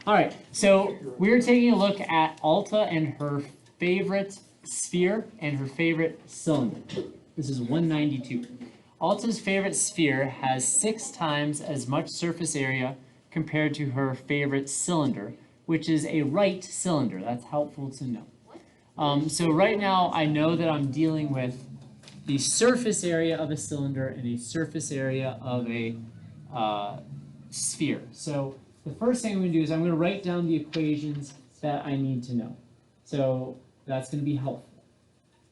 All right, so we're taking a look at Alta and her favorite sphere and her favorite cylinder. This is 192. Alta's favorite sphere has 6 times as much surface area compared to her favorite cylinder, which is a right cylinder. That's helpful to know. So right now I know that I'm dealing with the surface area of a cylinder and a surface area of a sphere. So the first thing I'm going to do is I'm going to write down the equations that I need to know. So that's going to be helpful.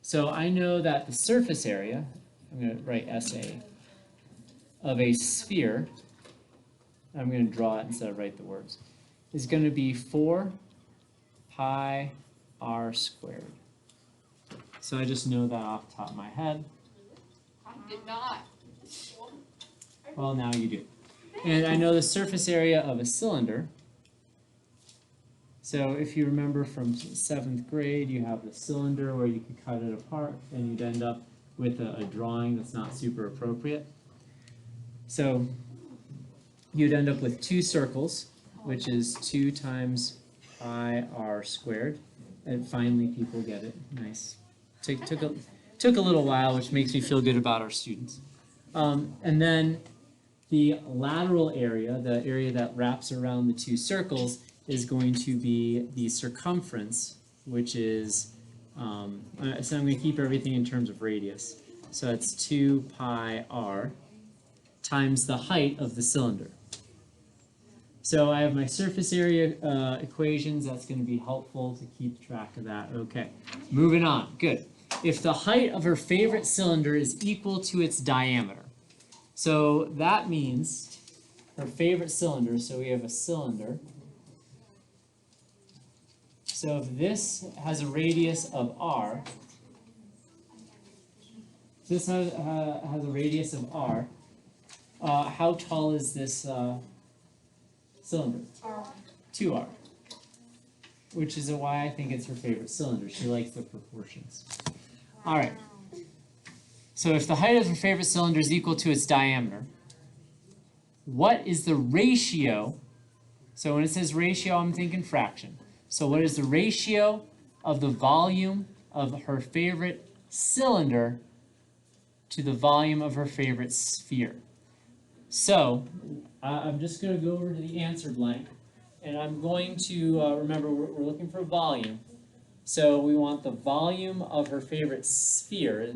So I know that the surface area, I'm going to write SA, of a sphere, I'm going to draw it instead of write the words, is going to be 4 pi r squared. So I just know that off the top of my head. I did not. Well, now you do. And I know the surface area of a cylinder. So if you remember from 7th grade, you have the cylinder where you could cut it apart and you'd end up with a drawing that's not super appropriate. So you'd end up with 2 circles, which is 2 times pi r squared. And finally people get it. Nice. Took a little while, which makes me feel good about our students. And then the lateral area, the area that wraps around the 2 circles, is going to be the circumference, which is, so I'm going to keep everything in terms of radius. So that's 2 pi r times the height of the cylinder. So I have my surface area equations. That's going to be helpful to keep track of that. Okay, moving on. Good. If the height of her favorite cylinder is equal to its diameter, so that means her favorite cylinder, so we have a cylinder. So if this has a radius of r, this has a radius of r, how tall is this cylinder? 2r, which is why I think it's her favorite cylinder. She likes the proportions. All right. So if the height of her favorite cylinder is equal to its diameter, what is the ratio? So when it says ratio, I'm thinking fraction. So what is the ratio of the volume of her favorite cylinder to the volume of her favorite sphere? So I'm just going to go over to the answer blank, and I'm going to, remember, we're looking for volume. So we want the volume of her favorite sphere,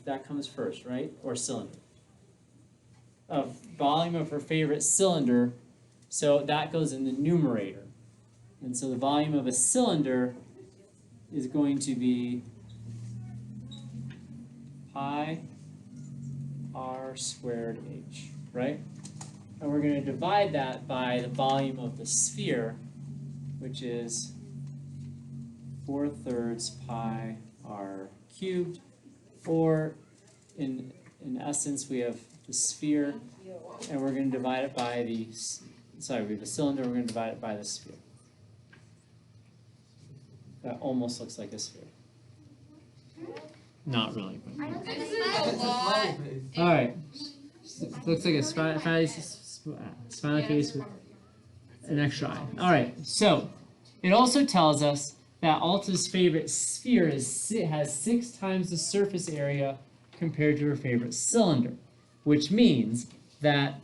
that comes first, right? Or cylinder. Volume of her favorite cylinder, so that goes in the numerator. And so the volume of a cylinder is going to be pi r squared h, right? And we're going to divide that by the volume of the sphere, which is 4/3 pi r cubed, or in essence we have the sphere, and we're going to divide it by the, sorry, we have a cylinder, we're going to divide it by the sphere. That almost looks like a sphere. Not really. But This is a lot. all right. Looks like a smiley face with an extra eye. All right. So it also tells us that Alta's favorite sphere has 6 times the surface area compared to her favorite cylinder, which means that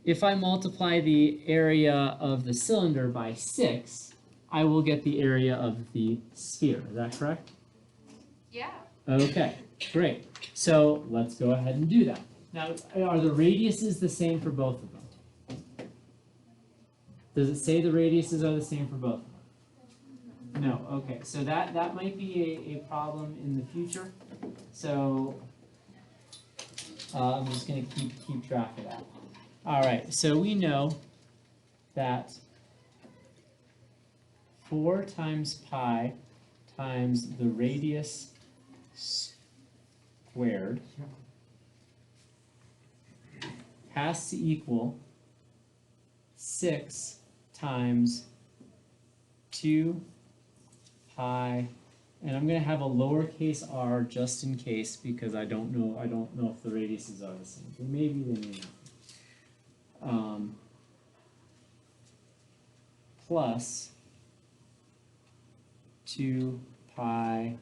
if I multiply the area of the cylinder by 6, I will get the area of the sphere. Is that correct? Yeah. Okay, great. So let's go ahead and do that. Now, are the radiuses the same for both of them? Does it say the radiuses are the same for both of them? No, okay. So that might be a problem in the future. So I'm just going to keep track of that. All right, so we know that 4 times pi times the radius squared has to equal 6 times 2 pi, and I'm going to have a lowercase r just in case because I don't know if the radiuses are the same. Maybe they may not. plus 2 pi,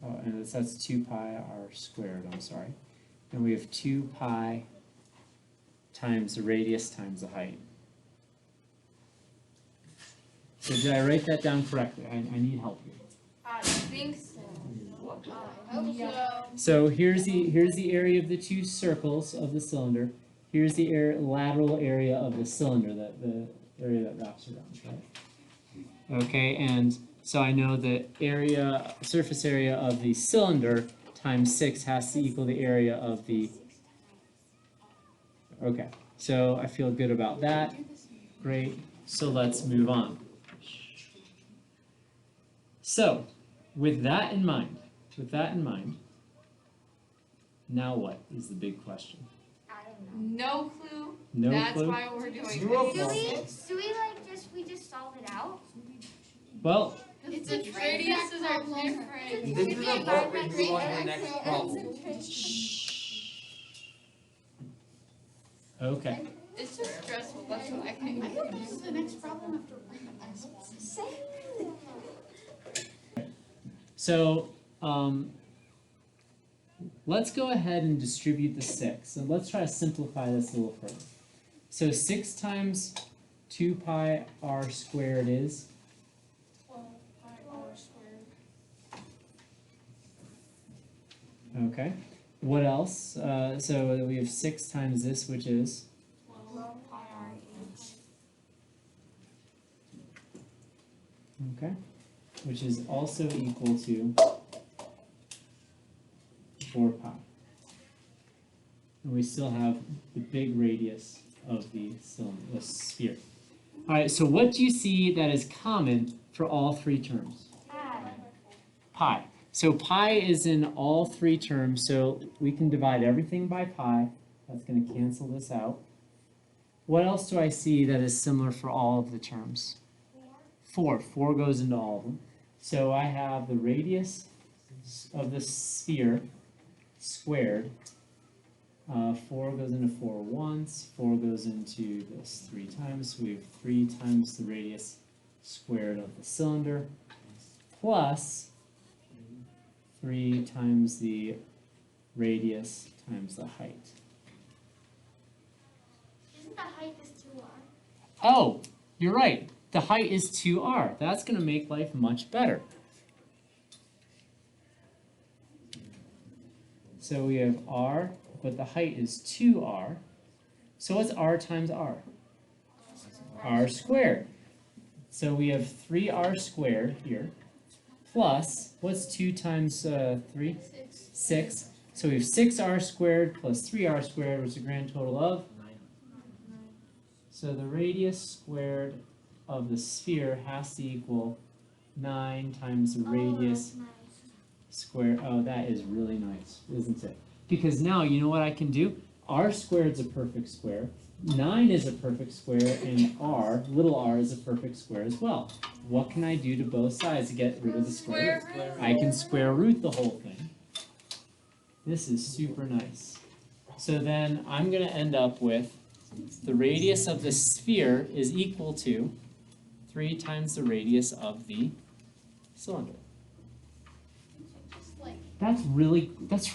oh, and that's 2 pi r squared, I'm sorry. And we have 2 pi times the radius times the height. So did I write that down correctly? I need help here. I think so. I hope so. So here's the area of the two circles of the cylinder. Here's the lateral area of the cylinder, the area that wraps around, right? Okay, and so I know the surface area of the cylinder times 6 has to equal the area of the. Okay, so I feel good about that. Great. So let's move on. So, with that in mind, now what is the big question? I don't know. No clue. No That's clue? why we're doing this. Do we just solve it out? Well, It's a radiuses are different. This is a part where you move on to the next problem. okay. It's just stressful. That's what I think. This is the next problem after So, let's go ahead and distribute the 6. And let's try to simplify this a little further. So 6 times 2 pi r squared is? 12 pi r squared. Okay. What else? So we have 6 times this, which is? 12 pi r h. Okay. Which is also equal to 4 pi. And we still have the big radius of the cylinder, the sphere. All right, so what do you see that is common for all 3 terms? Pi. So pi is in all 3 terms, so we can divide everything by pi. That's going to cancel this out. What else do I see that is similar for all of the terms? 4. 4 goes into all of them. So I have the radius of the sphere squared. 4 goes into 4 once. 4 goes into this 3 times. So we have 3 times the radius squared of the cylinder plus 3 times the radius times the height. Isn't the height is 2r? Oh, you're right. The height is 2r. That's going to make life much better. So we have r, but the height is 2r. So what's r times r? R squared. So we have 3r squared here, plus, what's 2 times 3? 6. So we have 6r squared plus 3r squared, which is a grand total of? 9. So the radius squared of the sphere has to equal 9 times the radius squared. Oh, that is really nice, isn't it? Because now, you know what I can do? R squared is a perfect square, 9 is a perfect square, and r, little r, is a perfect square as well. What can I do to both sides to get rid of the square root? I can square root the whole thing. This is super nice. So then I'm going to end up with the radius of the sphere is equal to 3 times the radius of the cylinder. That's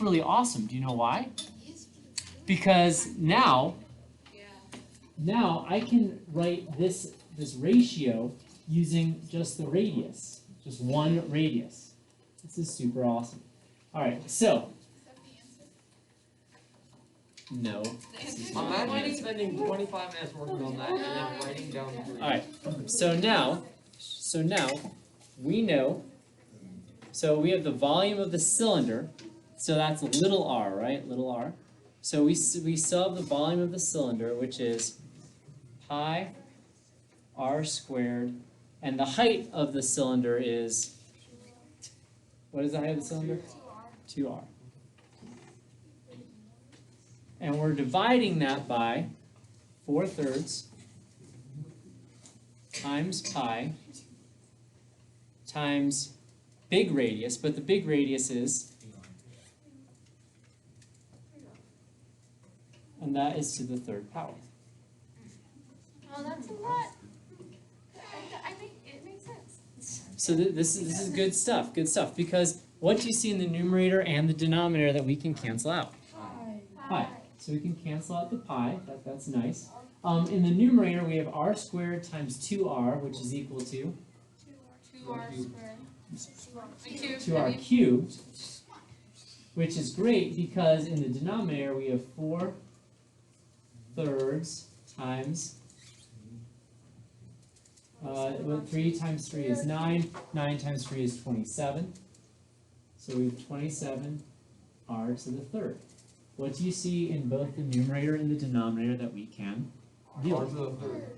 really awesome. Do you know why? Because now I can write this ratio using just the radius, just one radius. This is super awesome. All right, so no. Imagine spending 25 minutes working on that and then writing down. All right, so now we know. So we have the volume of the cylinder. So that's little r, right? Little r. So we still have the volume of the cylinder, which is pi r squared, and the height of the cylinder is, what is the height of the cylinder? 2r. And we're dividing that by 4/3 times pi times big radius, but the big radius is, and that is to the 3rd power. Oh, that's a lot. I think it makes sense. So this is good stuff, because what do you see in the numerator and the denominator that we can cancel out? Pi. So we can cancel out the pi, that's nice. In the numerator, we have r squared times 2r, which is equal to 2r squared. 2r cubed, which is great because in the denominator, we have 4/3 times 3 times 3 is 9, 9 times 3 is 27. So we have 27 r to the third. What do you see in both the numerator and the denominator that we can deal R with? to the third.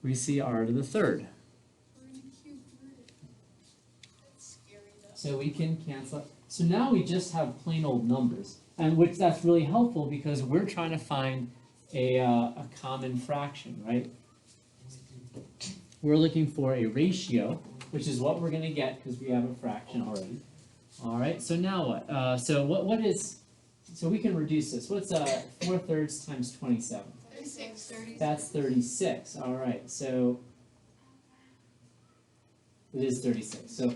We see r to the third. So we can cancel it. So now we just have plain old numbers, and which that's really helpful because we're trying to find a common fraction, right? We're looking for a ratio, which is what we're going to get because we have a fraction already. All right. So now what? So we can reduce this. What's 4/3 times 27? 36. That's 36. All right. So it is 36. So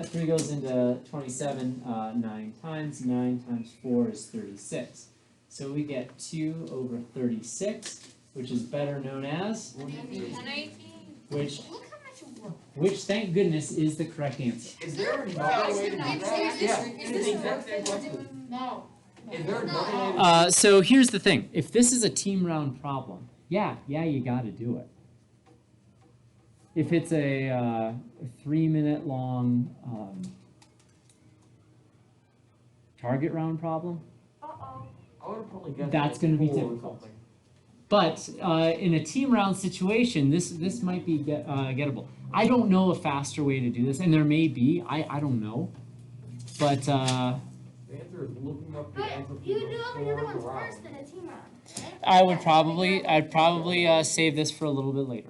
3 goes into 27 9 times. 9 times 4 is 36. So we get 2/36, which is better known as, 118. which thank goodness is the correct answer. Is there another way to do that? Yeah, it's the exact same question. No. Is there another way to So here's the thing. If this is a team round problem, yeah, you got to do it. If it's a 3-minute long target round problem, I would have probably guessed That's like gonna be 4 or difficult. something. but in a team round situation, this might be gettable. I don't know a faster way to do this, and there may be. I don't know, but The answer is looking up the But answer you from do all the the other ones around. first than a team round, right? I'd probably save this for a little bit later.